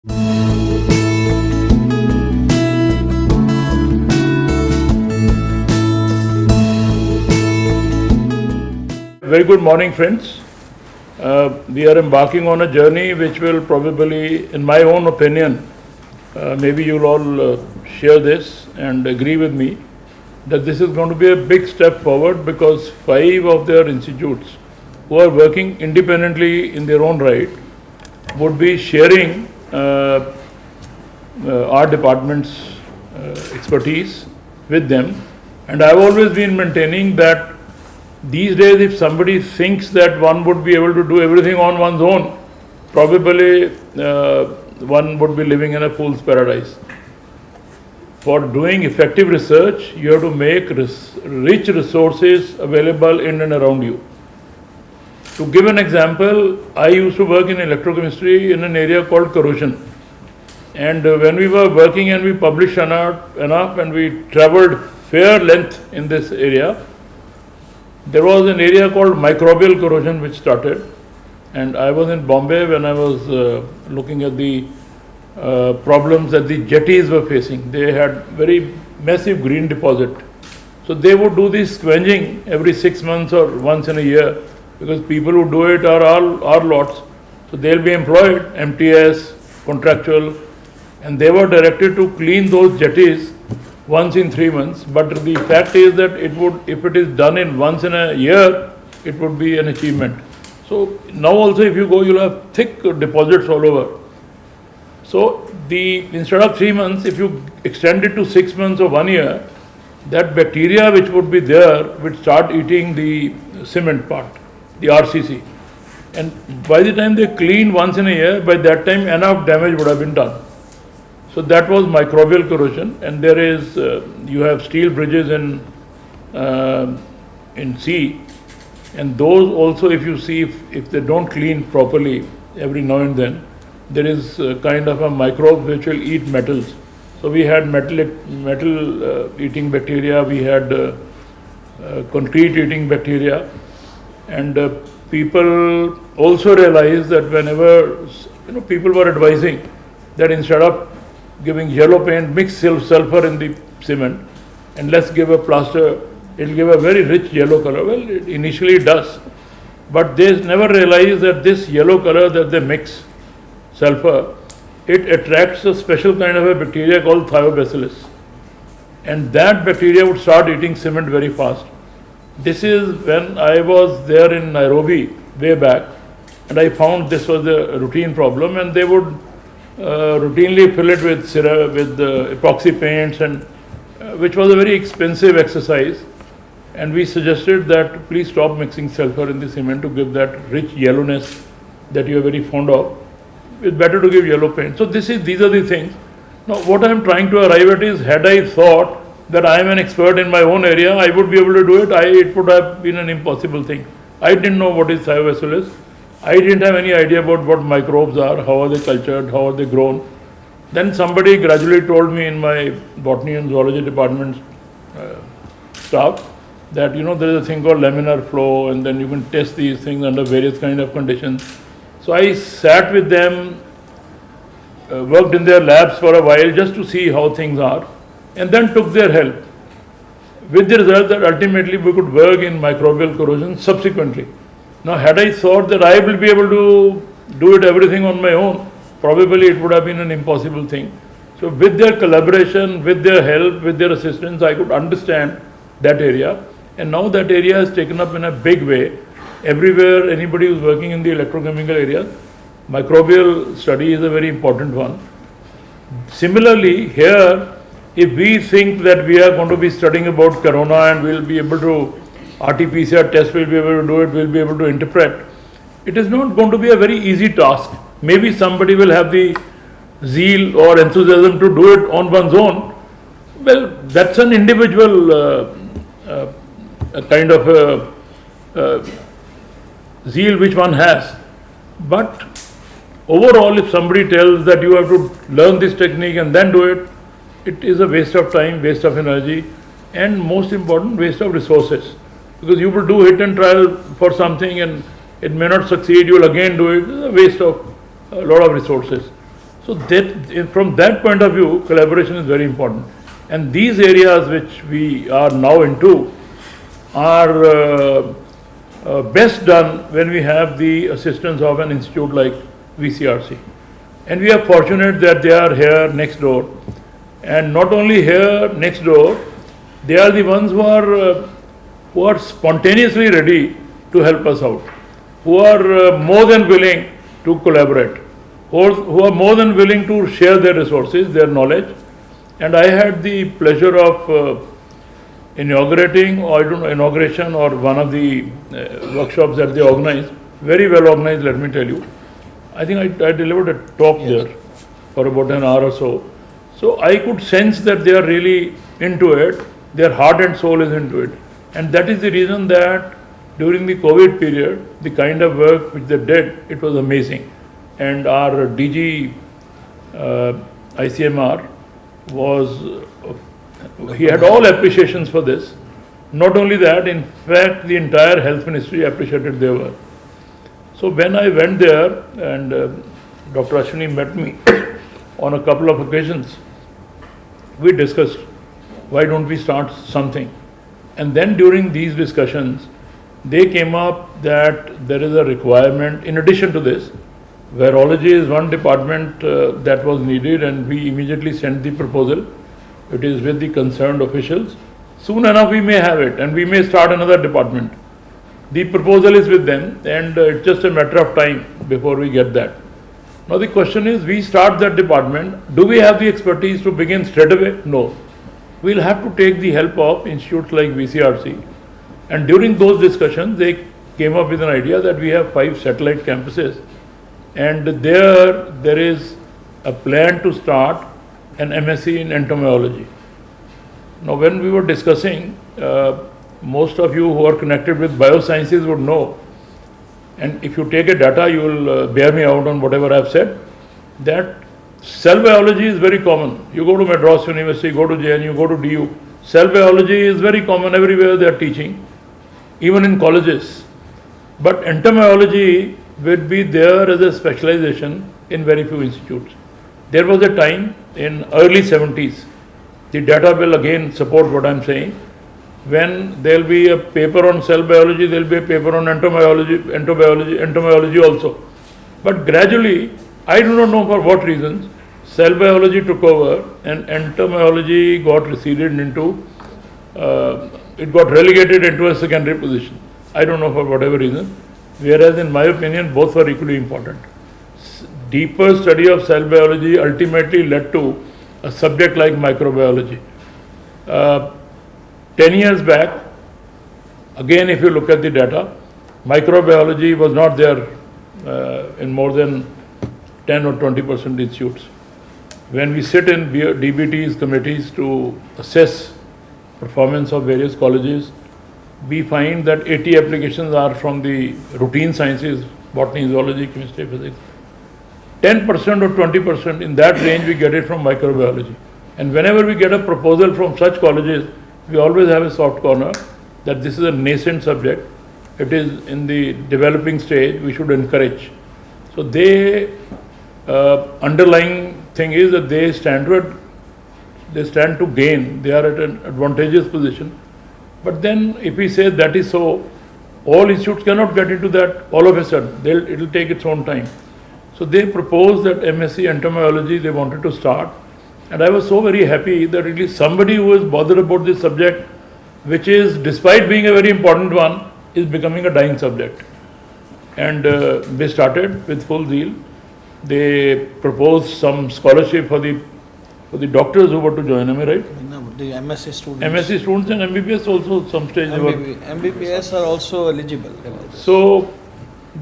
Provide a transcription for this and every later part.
Very good morning, friends. We are embarking on a journey which will probably, in my own opinion, maybe you'll all share this and agree with me, that this is going to be a big step forward, because 5 of their institutes who are working independently in their own right would be sharing our department's expertise with them. And I've always been maintaining that these days, if somebody thinks that one would be able to do everything on one's own, probably one would be living in a fool's paradise. For doing effective research, you have to make rich resources available in and around you. To give an example, I used to work in electrochemistry in an area called corrosion. And when we were working and we published enough and we traveled fair length in this area, there was an area called microbial corrosion which started. And I was in Bombay when I was looking at the problems that the jetties were facing. They had very massive green deposit. So they would do this scavenging every 6 months or once in a year, because people who do it are all our lots. So they'll be employed, MTS, contractual, and they were directed to clean those jetties once in 3 months. But the fact is that it would, if it is done in once in a year, it would be an achievement. So now also if you go, you'll have thick deposits all over. So instead of 3 months, if you extend it to 6 months or 1 year, that bacteria which would be there would start eating the cement part, the RCC. And by the time they clean once in a year, by that time enough damage would have been done. So that was microbial corrosion. And there is, you have steel bridges in sea, and those also, if you see, if they don't clean properly every now and then, there is kind of a microbe which will eat metals. So we had metal eating bacteria, we had concrete eating bacteria, and people also realized that whenever people were advising that instead of giving yellow paint, mix sulfur in the cement, and let's give a plaster, it will give a very rich yellow color. Well, it initially does, but they never realize that this yellow color that they mix, sulfur, it attracts a special kind of a bacteria called thiobacillus, and that bacteria would start eating cement very fast. This is when I was there in Nairobi way back, and I found this was a routine problem, and they would routinely fill it with epoxy paints, and which was a very expensive exercise. And we suggested that please stop mixing sulfur in the cement to give that rich yellowness that you are very fond of. It's better to give yellow paint. So these are the things. Now what I am trying to arrive at is, had I thought that I am an expert in my own area, I would be able to do it. It would have been an impossible thing. I didn't know what is thiobacillus. I didn't have any idea about what microbes are, how are they cultured, how are they grown. Then somebody gradually told me in my botany and zoology department staff that there is a thing called laminar flow, and then you can test these things under various kind of conditions. So I sat with them, worked in their labs for a while just to see how things are, and then took their help, with the result that ultimately we could work in microbial corrosion subsequently. Now, had I thought that I will be able to do everything on my own, probably it would have been an impossible thing. So with their collaboration, with their help, with their assistance, I could understand that area. And now that area is taken up in a big way. Everywhere, anybody who is working in the electrochemical area, microbial study is a very important one. Similarly, here, if we think that we are going to be studying about corona and we'll be able to RT-PCR test, we'll be able to do it, we'll be able to interpret, it is not going to be a very easy task. Maybe somebody will have the zeal or enthusiasm to do it on one's own. Well, that's an individual kind of zeal which one has. But overall, if somebody tells that you have to learn this technique and then do it, it is a waste of time, waste of energy, and most important, waste of resources. Because you will do hit and trial for something and it may not succeed, you will again do it. It's a waste of a lot of resources. So that, from that point of view, collaboration is very important. And these areas which we are now into are best done when we have the assistance of an institute like VCRC. And we are fortunate that they are here next door. And not only here next door, they are the ones who are spontaneously ready to help us out, who are more than willing to collaborate, who are more than willing to share their resources, their knowledge. And I had the pleasure of inaugurating, or I don't know, inauguration or one of the workshops that they organized, very well organized, let me tell you. I think I delivered a talk there for about an hour or so. So I could sense that they are really into it, their heart and soul is into it. And that is the reason that during the COVID period, the kind of work which they did, it was amazing. And our DG ICMR was, he had all appreciations for this. Not only that, in fact, the entire health ministry appreciated their work. So when I went there and Dr. Ashwini met me on a couple of occasions, we discussed, why don't we start something? And then during these discussions, they came up that there is a requirement, in addition to this, virology is one department that was needed, and we immediately sent the proposal. It is with the concerned officials. Soon enough we may have it and we may start another department. The proposal is with them, and it's just a matter of time before we get that. Now the question is, we start that department, do we have the expertise to begin straight away? No. We'll have to take the help of institutes like VCRC. And during those discussions, they came up with an idea that we have 5 satellite campuses, and there is a plan to start an MSc in entomology. Now when we were discussing, most of you who are connected with biosciences would know, and if you take a data, you will bear me out on whatever I have said, that cell biology is very common. You go to Madras University, go to JNU, go to DU, cell biology is very common everywhere they are teaching, even in colleges. But entomology will be there as a specialization in very few institutes. There was a time in early 70s, the data will again support what I am saying, when there will be a paper on cell biology, there will be a paper on entomology also. But gradually, I do not know for what reasons, cell biology took over and entomology got receded into, it got relegated into a secondary position. I don't know for whatever reason, whereas in my opinion, both were equally important. Deeper study of cell biology ultimately led to a subject like microbiology. 10 years back, again if you look at the data, microbiology was not there in more than 10 or 20% institutes. When we sit in DBT's committees to assess performance of various colleges, we find that 80 applications are from the routine sciences, botany, zoology, chemistry, physics. 10% or 20% in that range we get it from microbiology. And whenever we get a proposal from such colleges, we always have a soft corner that this is a nascent subject, it is in the developing stage, we should encourage. So they, underlying thing is that they stand to gain, they are at an advantageous position. But then if we say that is so, all institutes cannot get into that all of a sudden, it will take its own time. So they proposed that MSc entomology they wanted to start, and I was so very happy that at least somebody who is bothered about this subject, which is, despite being a very important one, is becoming a dying subject. And they started with full zeal. They proposed some scholarship for the doctors who were to join, am I right? No, the MSc students. MSc students and MBBS also some stage. MBBS are also eligible. So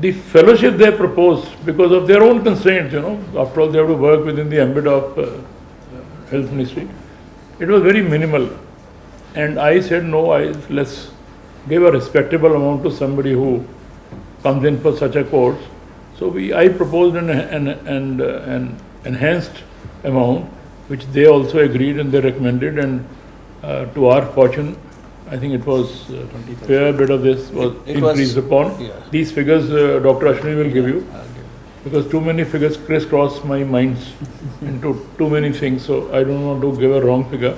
the fellowship they proposed, because of their own constraints, after all they have to work within the ambit of health ministry, it was very minimal. And I said, no, let's give a respectable amount to somebody who comes in for such a course. So I proposed an enhanced amount, which they also agreed and they recommended, and to our fortune, I think it was a fair bit of this was increased upon. Yeah. These figures Dr. Ashwini will give you. because too many figures crisscross my minds into too many things, so I don't want to give a wrong figure.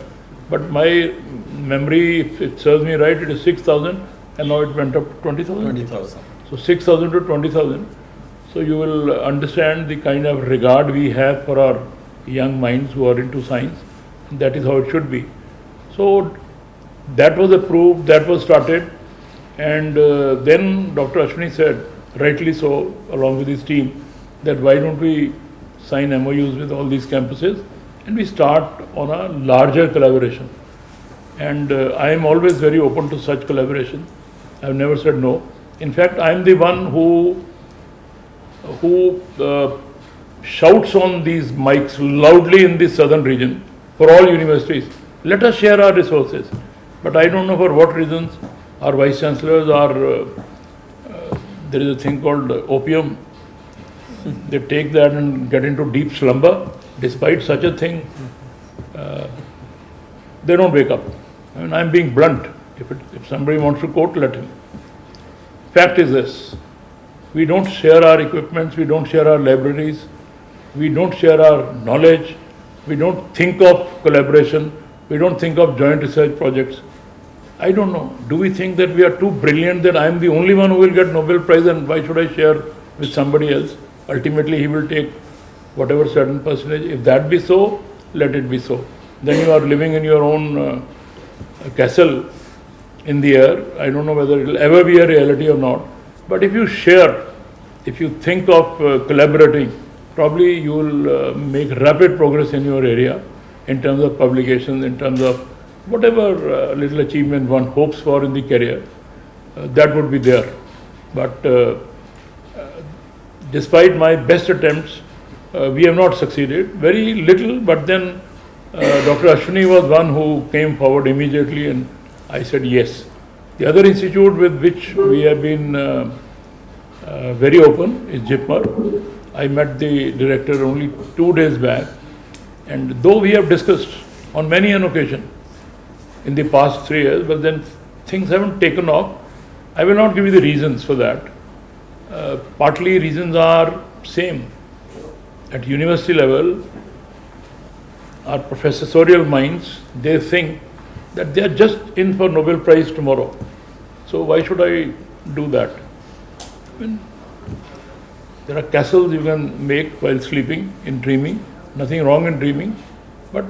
But my memory, if it serves me right, it is 6,000, and now it went up to 20,000. 20,000. So 6,000 to 20,000. So you will understand the kind of regard we have for our young minds who are into science. That is how it should be. So that was approved, that was started, and then Dr. Ashwini said, rightly so, along with his team, that why don't we sign MOUs with all these campuses and we start on a larger collaboration. And I am always very open to such collaboration. I have never said no. In fact, I am the one who shouts on these mics loudly in the southern region for all universities. Let us share our resources. But I don't know for what reasons our vice chancellors are, there is a thing called opium. They take that and get into deep slumber. Despite such a thing, they don't wake up. I mean, I'm being blunt. If somebody wants to quote, let him. Fact is this: we don't share our equipments, we don't share our libraries, we don't share our knowledge, we don't think of collaboration, we don't think of joint research projects. I don't know. Do we think that we are too brilliant that I am the only one who will get Nobel Prize and why should I share with somebody else? Ultimately, he will take whatever certain percentage. If that be so, let it be so. Then you are living in your own castle in the air. I don't know whether it will ever be a reality or not. But if you share, if you think of collaborating, probably you will make rapid progress in your area in terms of publications, in terms of whatever little achievement one hopes for in the career. That would be there. But despite my best attempts, we have not succeeded. Very little, but then Dr. Ashwini was one who came forward immediately and I said yes. The other institute with which we have been very open is JIPMER. I met the director only 2 days back, and though we have discussed on many an occasion in the past 3 years, but then things haven't taken off. I will not give you the reasons for that. Partly reasons are same. At university level, our professorial minds, they think that they are just in for Nobel Prize tomorrow. So why should I do that? I mean, there are castles you can make while sleeping, in dreaming. Nothing wrong in dreaming. But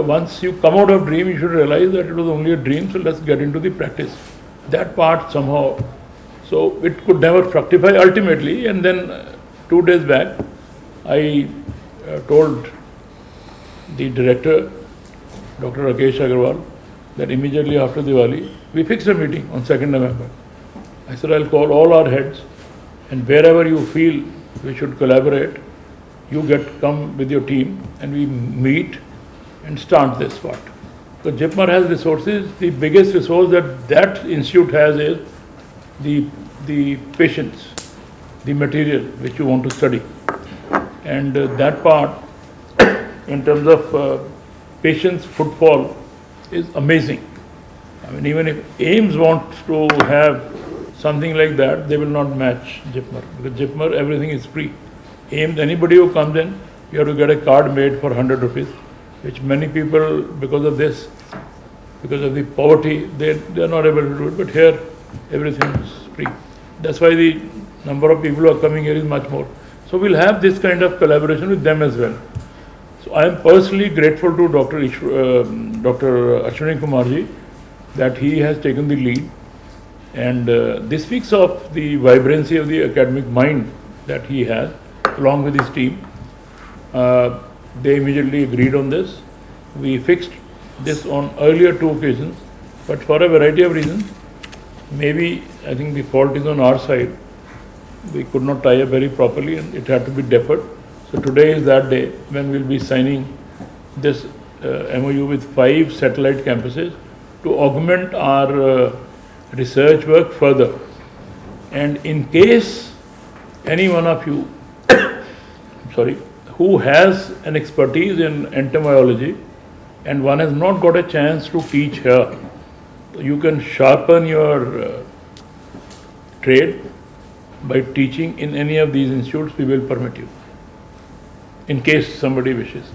once you come out of dream, you should realize that it was only a dream, so let's get into the practice. That part somehow, so it could never fructify ultimately. And then 2 days back, I told the director, Dr. Rakesh Agarwal, that immediately after Diwali, we fixed a meeting on 2nd November. I said, I'll call all our heads, and wherever you feel we should collaborate, you come with your team and we meet and start this part. So JIPMER has resources. The biggest resource that institute has is the patients, the material which you want to study. And that part, in terms of patients' footfall, is amazing. I mean, even if AIIMS wants to have something like that, they will not match JIPMER. Because JIPMER, everything is free. AIIMS, anybody who comes in, you have to get a card made for 100 rupees, which many people, because of this, because of the poverty, they are not able to do it. But here, everything is free. That's why the number of people who are coming here is much more. So we'll have this kind of collaboration with them as well. So I am personally grateful to Dr. Ashwini Kumarji that he has taken the lead. And this speaks of the vibrancy of the academic mind that he has, along with his team. They immediately agreed on this. We fixed this on earlier 2 occasions, but for a variety of reasons, maybe I think the fault is on our side. We could not tie up very properly and it had to be deferred. So today is that day when we'll be signing this MOU with 5 satellite campuses to augment our research work further. And in case any one of you, who has an expertise in entomology and one has not got a chance to teach here, you can sharpen your trade by teaching in any of these institutes, we will permit you, in case somebody wishes.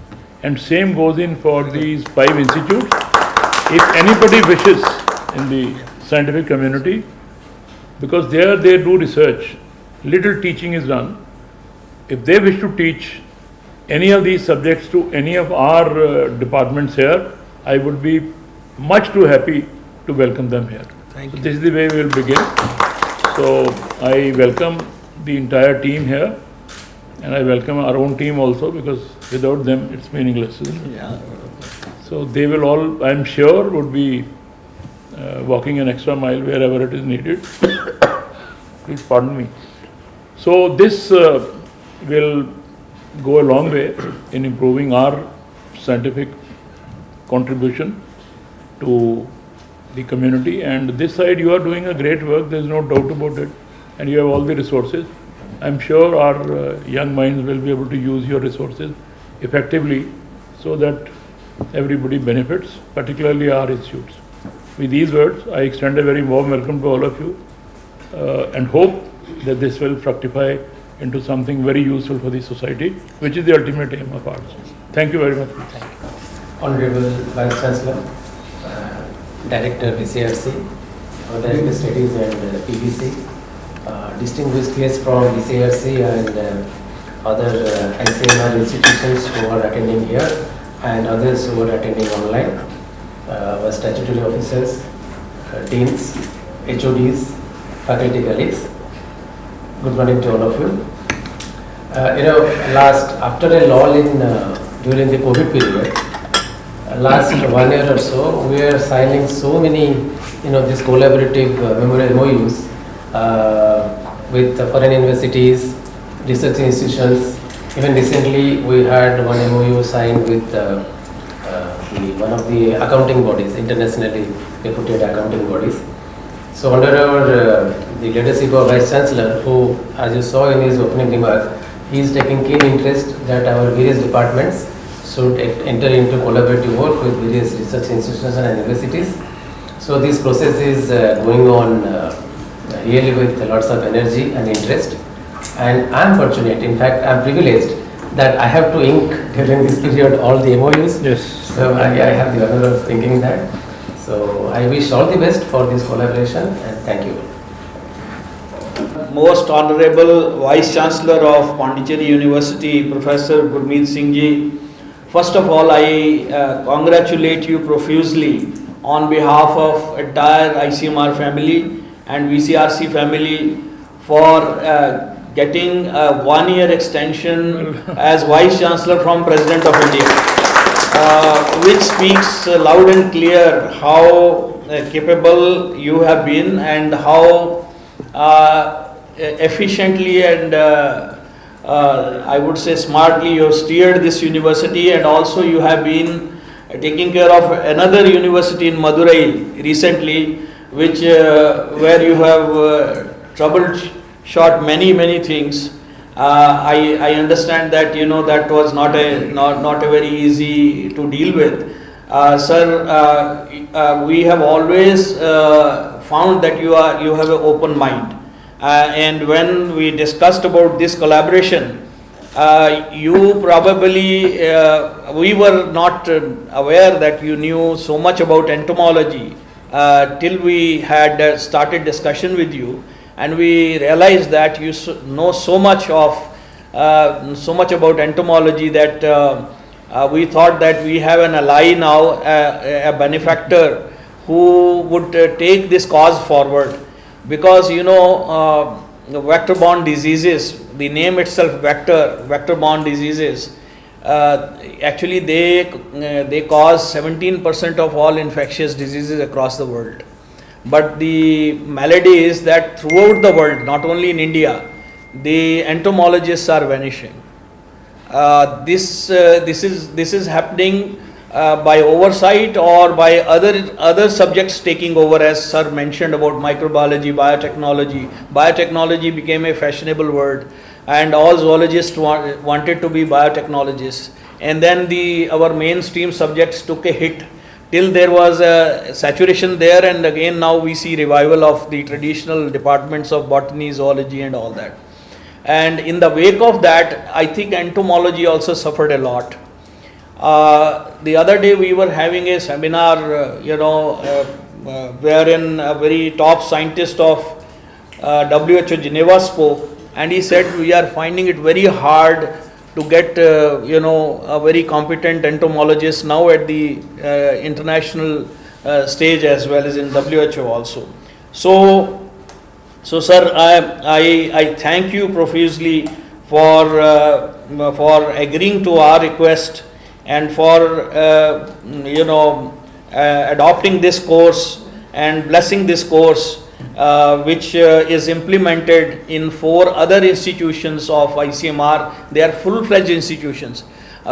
And same goes in for these 5 institutes. If anybody wishes in the scientific community, because there they do research, little teaching is done. If they wish to teach any of these subjects to any of our departments here, I would be much too happy to welcome them here. Thank So you. this is the way we will begin. So I welcome the entire team here, and I welcome our own team also, because without them it's meaningless, isn't it? Yeah. So they will all, I am sure, would be walking an extra mile wherever it is needed. Please pardon me. So this will go a long way in improving our scientific contribution to the community. And this side you are doing a great work, there is no doubt about it, and you have all the resources. I am sure our young minds will be able to use your resources effectively so that everybody benefits, particularly our institutes. With these words, I extend a very warm welcome to all of you and hope that this will fructify into something very useful for the society, which is the ultimate aim of ours. Thank you very much. Honorable Vice Chancellor, Director VCRC, Director Studies and PBC, distinguished guests from VCRC and other ICMR institutions who are attending here and others who are attending online, our statutory officers, deans, HODs, faculty colleagues. Good morning to all of you. After a lull in during the COVID period, last 1 year or so, we are signing so many, these collaborative memorandum MOUs with foreign universities, research institutions. Even recently, we had one MOU signed with one of the accounting bodies, internationally reputed accounting bodies. So under the leadership of Vice Chancellor, who, as you saw in his opening remark, he is taking keen interest that our various departments should enter into collaborative work with various research institutions and universities. So this process is going on really with lots of energy and interest. And I am fortunate, in fact, I am privileged that I have to ink during this period all the MOUs. Yes. So I have the honor of thinking that. So I wish all the best for this collaboration and thank you. Most Honorable Vice Chancellor of Pondicherry University, Professor Gurmeet Singh Ji, first of all, I congratulate you profusely on behalf of entire ICMR family and VCRC family for getting a 1-year extension as Vice Chancellor from President of India, which speaks loud and clear how capable you have been and how efficiently and I would say smartly you have steered this university, and also you have been taking care of another university in Madurai recently, which where you have troubleshot many things. I understand that that was not a very easy to deal with. Sir, we have always found that you have an open mind. And when we discussed about this collaboration, you probably, we were not aware that you knew so much about entomology till we had started discussion with you, and we realized that you know so much about entomology that we thought that we have an ally now, a benefactor who would take this cause forward. Because vector-borne diseases, the name itself vector-borne diseases, actually they cause 17% of all infectious diseases across the world. But the malady is that throughout the world, not only in India, the entomologists are vanishing. This is happening by oversight or by other subjects taking over, as sir mentioned about microbiology, biotechnology. Biotechnology became a fashionable word, and all zoologists wanted to be biotechnologists. And then our mainstream subjects took a hit till there was a saturation there, and again now we see revival of the traditional departments of botany, zoology and all that. And in the wake of that, I think entomology also suffered a lot. The other day we were having a seminar, wherein a very top scientist of WHO Geneva spoke, and he said we are finding it very hard to get a very competent entomologist now at the international stage as well as in WHO also. So sir, I thank you profusely for agreeing to our request and for adopting this course and blessing this course, which is implemented in 4 other institutions of ICMR. They are full-fledged institutions.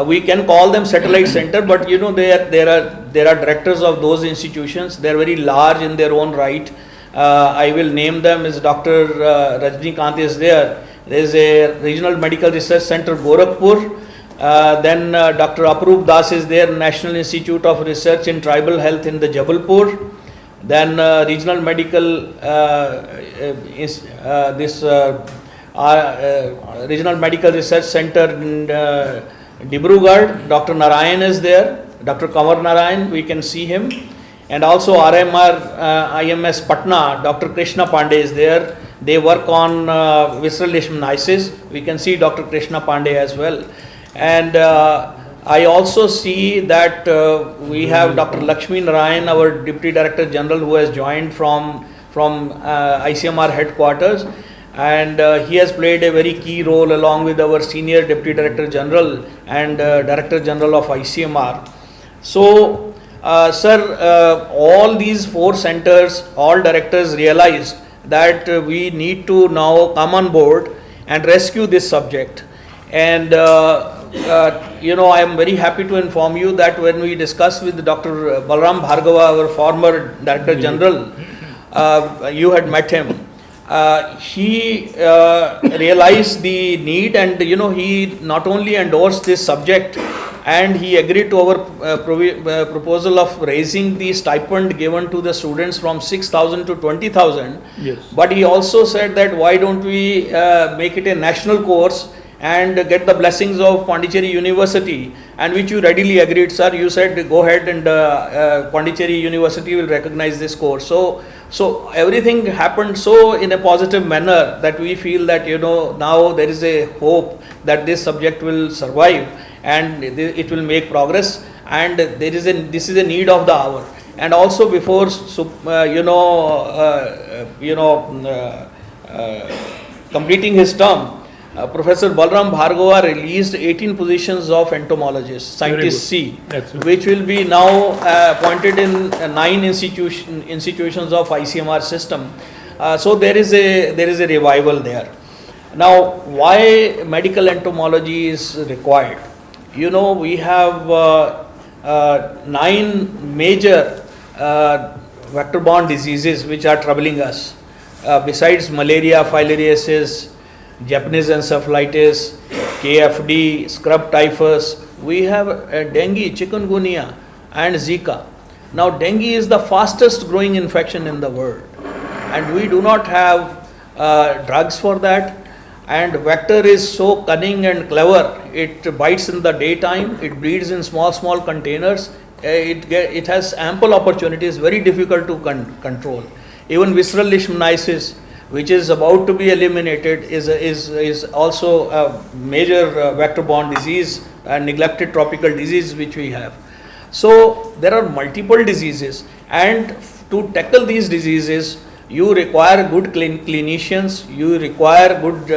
We can call them satellite center, but there are directors of those institutions. They are very large in their own right. I will name them as Dr. Rajnikant is there. There is a Regional Medical Research Center, Gorakhpur. Then Dr. Aprup Das is there, National Institute of Research in Tribal Health in the Jabalpur. Then Regional Medical Regional Medical Research Center in Dibrugarh. Dr. Narayan is there. Dr. Kamar Narayan, we can see him. And also RMR IMS Patna, Dr. Krishna Pandey is there. They work on visceral leishmaniasis. We can see Dr. Krishna Pandey as well. And I also see that we have Dr. Lakshmi Narayan, our Deputy Director General, who has joined from ICMR headquarters, and he has played a very key role along with our Senior Deputy Director General and Director General of ICMR. So, sir, all these 4 centers, all directors realized that we need to now come on board and rescue this subject. And I am very happy to inform you that when we discussed with Dr. Balram Bhargava, our former Director General, you had met him. He realized the need, and he not only endorsed this subject, and he agreed to our proposal of raising the stipend given to the students from 6,000 to 20,000. Yes. But he also said that why don't we make it a national course and get the blessings of Pondicherry University, and which you readily agreed, sir. You said go ahead, and Pondicherry University will recognize this course. So everything happened so in a positive manner that we feel that now there is a hope that this subject will survive and it will make progress, and this is a need of the hour. And also before completing his term, Professor Balram Bhargava released 18 positions of entomologists, scientist C, which will be now appointed in 9 institutions of ICMR system. So there is a revival there. Now, why medical entomology is required? We have 9 major vector-borne diseases which are troubling us. Besides malaria, filariasis, Japanese encephalitis, KFD, scrub typhus, we have dengue, chikungunya and Zika. Now dengue is the fastest growing infection in the world, and we do not have drugs for that. And vector is so cunning and clever. It bites in the daytime, it breeds in small containers, it has ample opportunities, very difficult to control. Even visceral leishmaniasis, which is about to be eliminated, is also a major vector-borne disease and neglected tropical disease which we have. So there are multiple diseases, and to tackle these diseases you require good clinicians, you require good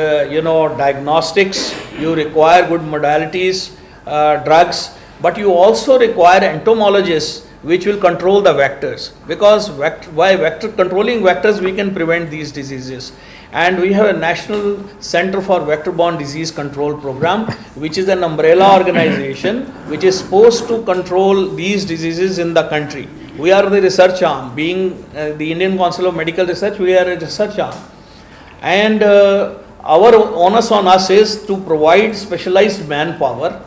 diagnostics, you require good modalities, drugs, but you also require entomologists which will control the vectors, because controlling vectors we can prevent these diseases. And we have a National Center for Vector-Borne Disease Control Program, which is an umbrella organization which is supposed to control these diseases in the country. We are the research arm, being the Indian Council of Medical Research, we are a research arm. And our onus on us is to provide specialized manpower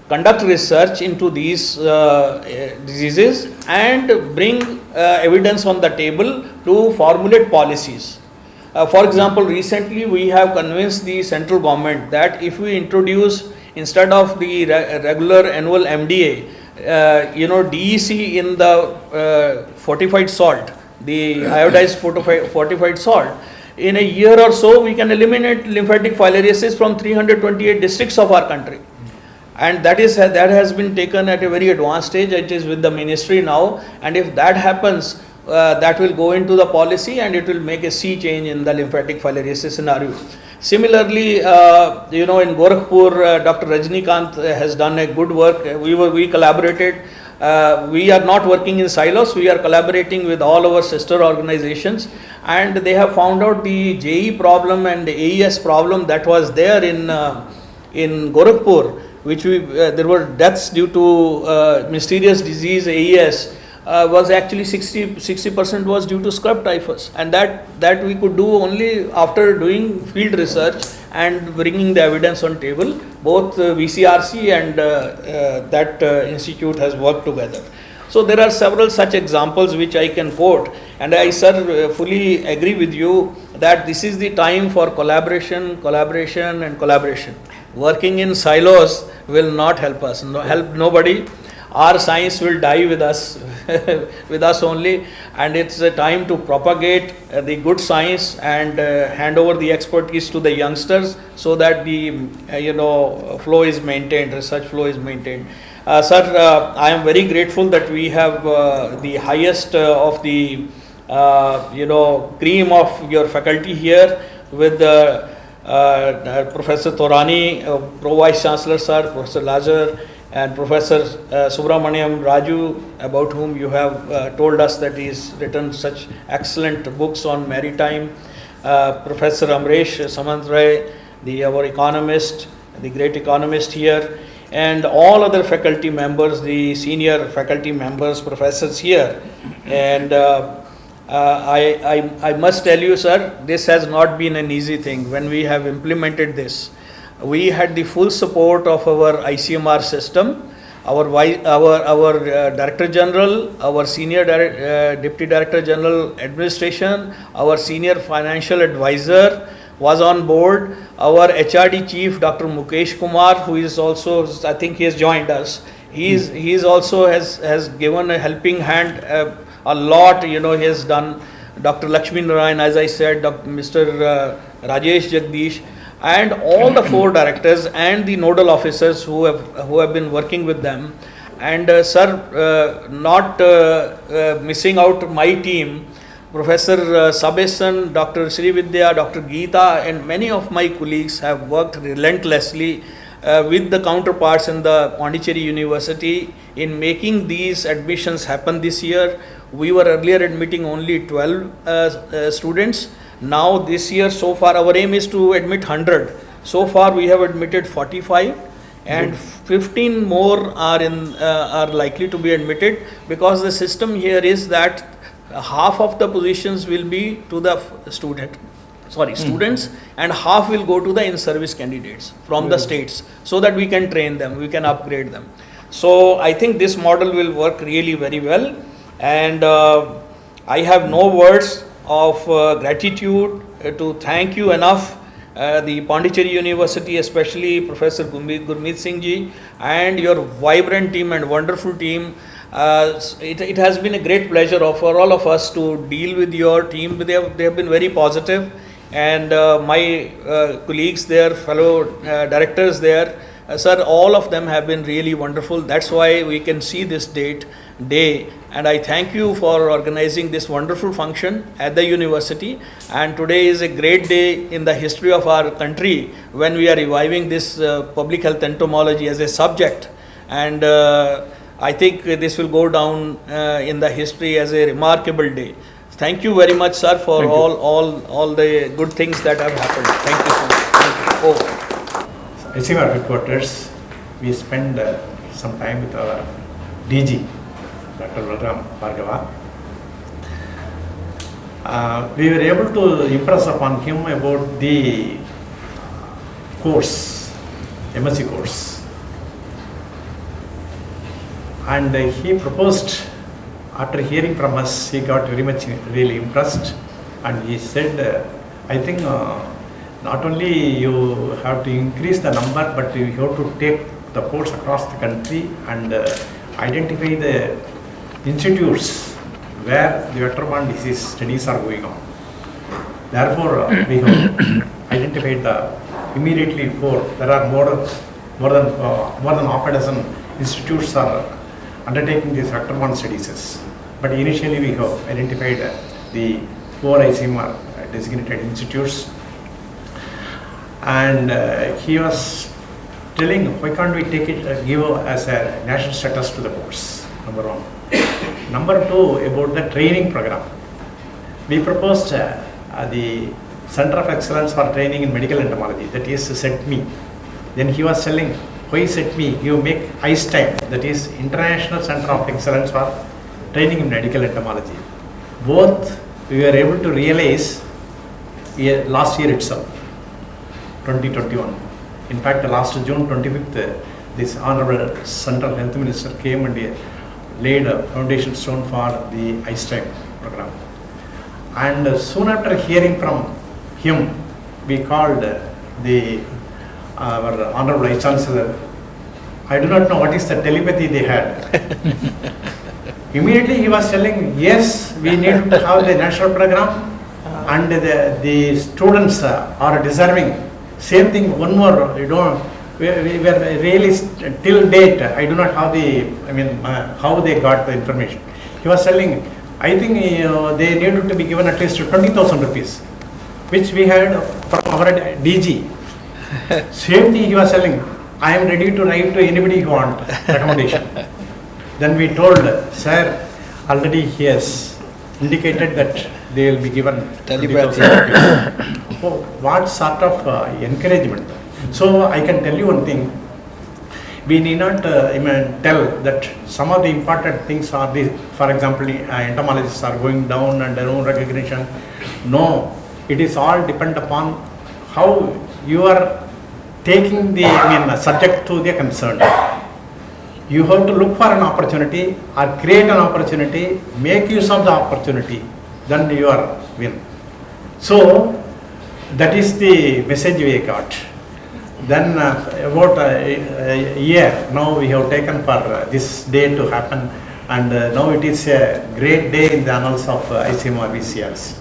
conduct research into these diseases and bring evidence on the table to formulate policies. For example, recently we have convinced the central government that if we introduce, instead of the regular annual MDA, DEC in the fortified salt, the iodized fortified salt, in a year or so we can eliminate lymphatic filariasis from 328 districts of our country. And that has been taken at a very advanced stage. It is with the ministry now, and if that happens, that will go into the policy and it will make a sea change in the lymphatic filariasis scenario. Similarly, in Gorakhpur, Dr. Rajnikant has done a good work. We collaborated. We are not working in silos. We are collaborating with all our sister organizations, and they have found out the JE problem and the AES problem that was there in Gorakhpur, which there were deaths due to mysterious disease AES. Was actually 60% was due to scrub typhus, and that we could do only after doing field research and bringing the evidence on table. Both VCRC and that institute has worked together. So there are several such examples which I can quote, and I, sir, fully agree with you that this is the time for collaboration. Working in silos will not help us, help nobody. Our science will die with us, with us only, and it's a time to propagate the good science and hand over the expertise to the youngsters so that the flow is maintained, research flow is maintained. Sir, I am very grateful that we have the highest of the cream of your faculty here with Professor Torani, Pro Vice Chancellor, sir, Professor Lazar, and Professor Subramaniam Raju, about whom you have told us that he has written such excellent books on maritime. Professor Amresh Samantray, our economist, the great economist here, and all other faculty members, the senior faculty members, professors here. And I must tell you, sir, this has not been an easy thing. When we have implemented this, we had the full support of our ICMR system, our Director General, our Senior Deputy Director General Administration, our Senior Financial Advisor was on board, our HRD Chief, Dr. Mukesh Kumar, who is also, I think he has joined us. He is also has given a helping hand a lot, he has done. Dr. Lakshmi Narayan, as I said, Mr. Rajesh Jagdish, and all the 4 directors and the nodal officers who have been working with them. And sir, not missing out my team, Professor Sabesan, Dr. Srividya, Dr. Geeta, and many of my colleagues have worked relentlessly with the counterparts in the Pondicherry University in making these admissions happen this year. We were earlier admitting only 12 students. Now this year, so far, our aim is to admit 100. So far, we have admitted 45, and 15 more are likely to be admitted, because the system here is that half of the positions will be to the students, and half will go to the in-service candidates from the states, so that we can train them, we can upgrade them. So I think this model will work really very well, and I have no words of gratitude to thank you enough, the Pondicherry University, especially Professor Gurmeet Singh ji, and your vibrant team and wonderful team. It has been a great pleasure for all of us to deal with your team. They have been very positive, and my colleagues there, fellow directors there, sir, all of them have been really wonderful. That's why we can see this day, and I thank you for organizing this wonderful function at the university. And today is a great day in the history of our country when we are reviving this public health entomology as a subject, and I think this will go down in the history as a remarkable day. Thank you very much, sir, for all the good things that have happened. Thank you so much. Thank you. ICMR headquarters, we spend some time with our DG, Dr. Balaram Bhargava. We were able to impress upon him about the course, MSc course. And he proposed, after hearing from us, he got very much really impressed, and he said, I think not only you have to increase the number, but you have to take the course across the country and identify the institutes where the vector-borne disease studies are going on. Therefore, we have identified immediately four. There are more than half a dozen institutes are undertaking these vector-borne studies. But initially, we have identified the four ICMR designated institutes. And he was telling, why can't we take it, give as a national status to the course, number one. Number two, about the training program. We proposed the Center of Excellence for Training in Medical Entomology, that is SETME. Then he was telling, why SETME? You make ICETime, that is International Center of Excellence for Training in Medical Entomology. Both we were able to realize last year itself, 2021. In fact, last June 25th, this Honorable Central Health Minister came and laid a foundation stone for the ICETime program. And soon after hearing from him, we called our Honorable Vice Chancellor. I do not know what is the telepathy they had. Immediately he was telling, yes, we need to have the national program, and the students are deserving. Same thing, one more, we were really, till date, I do not have how they got the information. He was telling, I think they needed to be given at least 20,000 rupees, which we had from our DG. Same thing he was telling, I am ready to write to anybody who want recommendation. Then we told, sir, already he has indicated that they will be given 20,000 rupees. So what sort of encouragement? So I can tell you one thing, we need not tell that some of the important things are the, for example, entomologists are going down and their own recognition. No, it is all depend upon how you are taking the subject to the concern. You have to look for an opportunity or create an opportunity, make use of the opportunity, then you are win. So that is the message we got. Then about a year now we have taken for this day to happen, and now it is a great day in the annals of ICMR VCRs.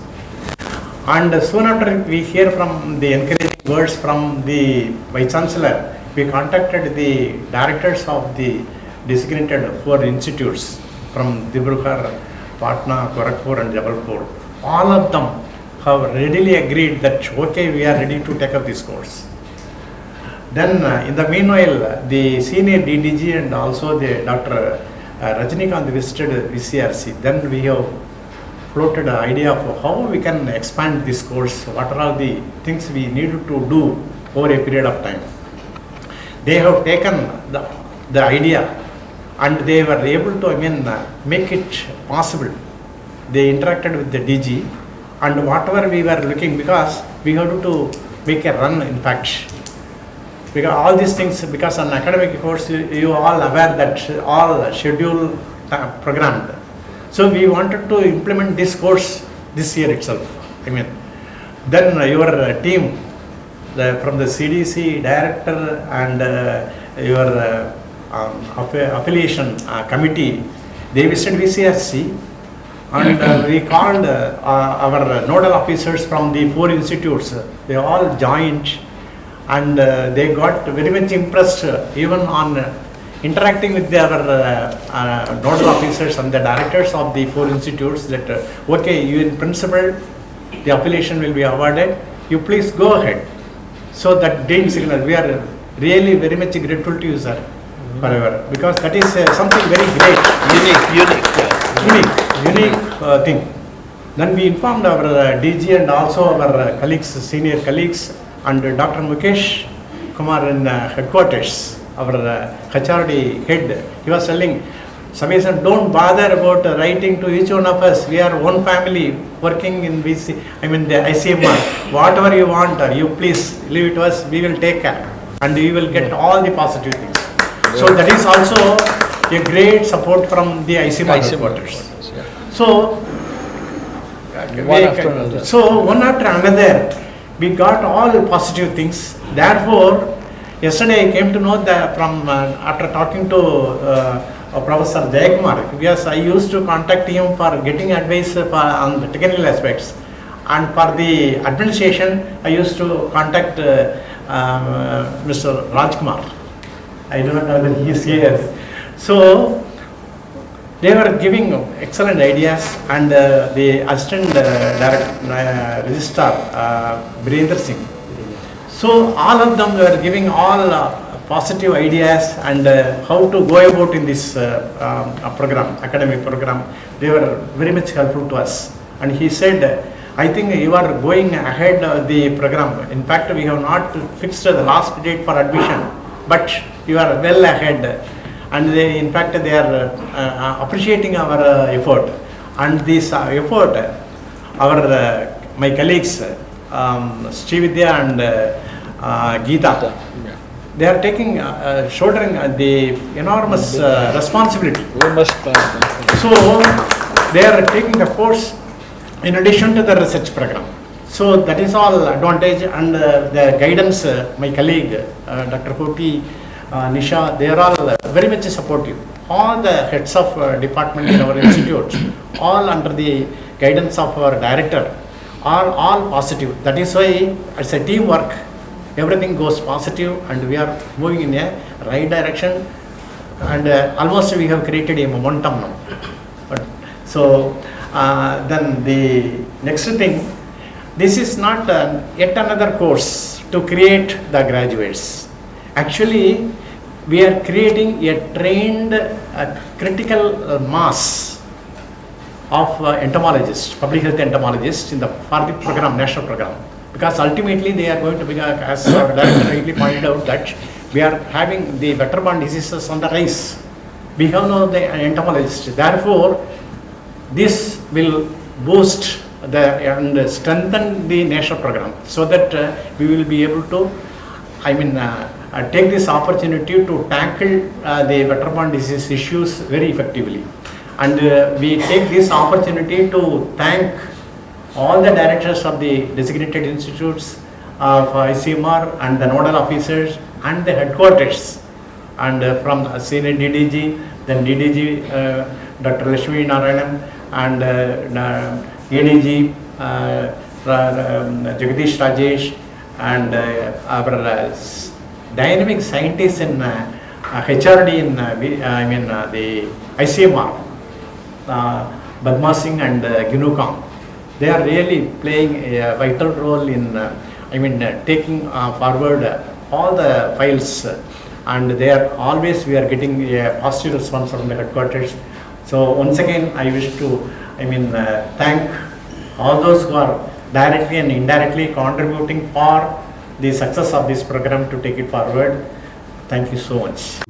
And soon after we hear from the encouraging words from the Vice Chancellor, we contacted the directors of the designated four institutes from Dibrugarh, Patna, Gorakhpur and Jabalpur. All of them have readily agreed that okay, we are ready to take up this course. Then in the meanwhile, the senior DDG and also the Dr. Rajnikant visited VCRC. Then we have floated an idea of how we can expand this course, what are all the things we needed to do over a period of time. They have taken the idea and they were able to make it possible. They interacted with the DG, and whatever we were looking, because we had to make a run, in fact. Because all these things, because an academic course, you are all aware that all schedule programmed. So we wanted to implement this course this year itself. Then your team from the CDC director and your affiliation committee, they visited VCRC, and we called our nodal officers from the four institutes. They all joined, and they got very much impressed even on interacting with our nodal officers and the directors of the four institutes that okay, you in principle the affiliation will be awarded, you please go ahead. So that green signal, we are really very much grateful to you, sir, forever, because that is something very great, unique thing. Then we informed our DG and also our colleagues, senior colleagues, and Dr. Mukesh Kumar in headquarters, our HRD head. He was telling, Samesan, don't bother about writing to each one of us. We are one family working in the ICMR. Whatever you want, you please leave it to us. We will take care, and we will get all the positive things. So that is also a great support from the ICMR headquarters. So, One after another. So one after another, we got all positive things. Therefore, yesterday I came to know that from after talking to Professor Jayakumar, yes, I used to contact him for getting advice on the technical aspects, and for the administration, I used to contact Mr. Rajkumar. I do not know whether he is here. So they were giving excellent ideas, and the assistant registrar, Virendra Singh. So all of them were giving all positive ideas and how to go about in this program, academic program. They were very much helpful to us. And he said, I think you are going ahead of the program. In fact, we have not fixed the last date for admission, but you are well ahead. And they, in fact, they are appreciating our effort. And this effort, my colleagues, Srividya and Geeta, they are taking, shouldering the enormous responsibility. We must thank them. So they are taking the course in addition to the research program. So that is all advantage, and the guidance, my colleague, Dr. Koti, Nisha, they are all very much supportive. All the heads of department in our institute, all under the guidance of our director, are all positive. That is why it's a teamwork. Everything goes positive, and we are moving in a right direction, and almost we have created a momentum now. But so then the next thing, this is not yet another course to create the graduates. Actually, we are creating a trained critical mass of entomologists, public health entomologists in the for the program, national program. Because ultimately they are going to be, as our director rightly pointed out, that we are having the vector-borne diseases on the rise. We have now the entomologists. Therefore, this will boost and strengthen the national program, so that we will be able to, take this opportunity to tackle the vector-borne disease issues very effectively. And we take this opportunity to thank all the directors of the designated institutes of ICMR and the nodal officers and the headquarters, and from senior DDG, then DDG Dr. Lakshmi Narayanan, and ADG Jagadish Rajesh, and our dynamic scientists in HRD in the ICMR, Badma Singh and Ginukam. They are really playing a vital role in taking forward all the files, and they are always, we are getting a positive response from the headquarters. So once again, I wish to thank all those who are directly and indirectly contributing for the success of this program to take it forward. Thank you so much.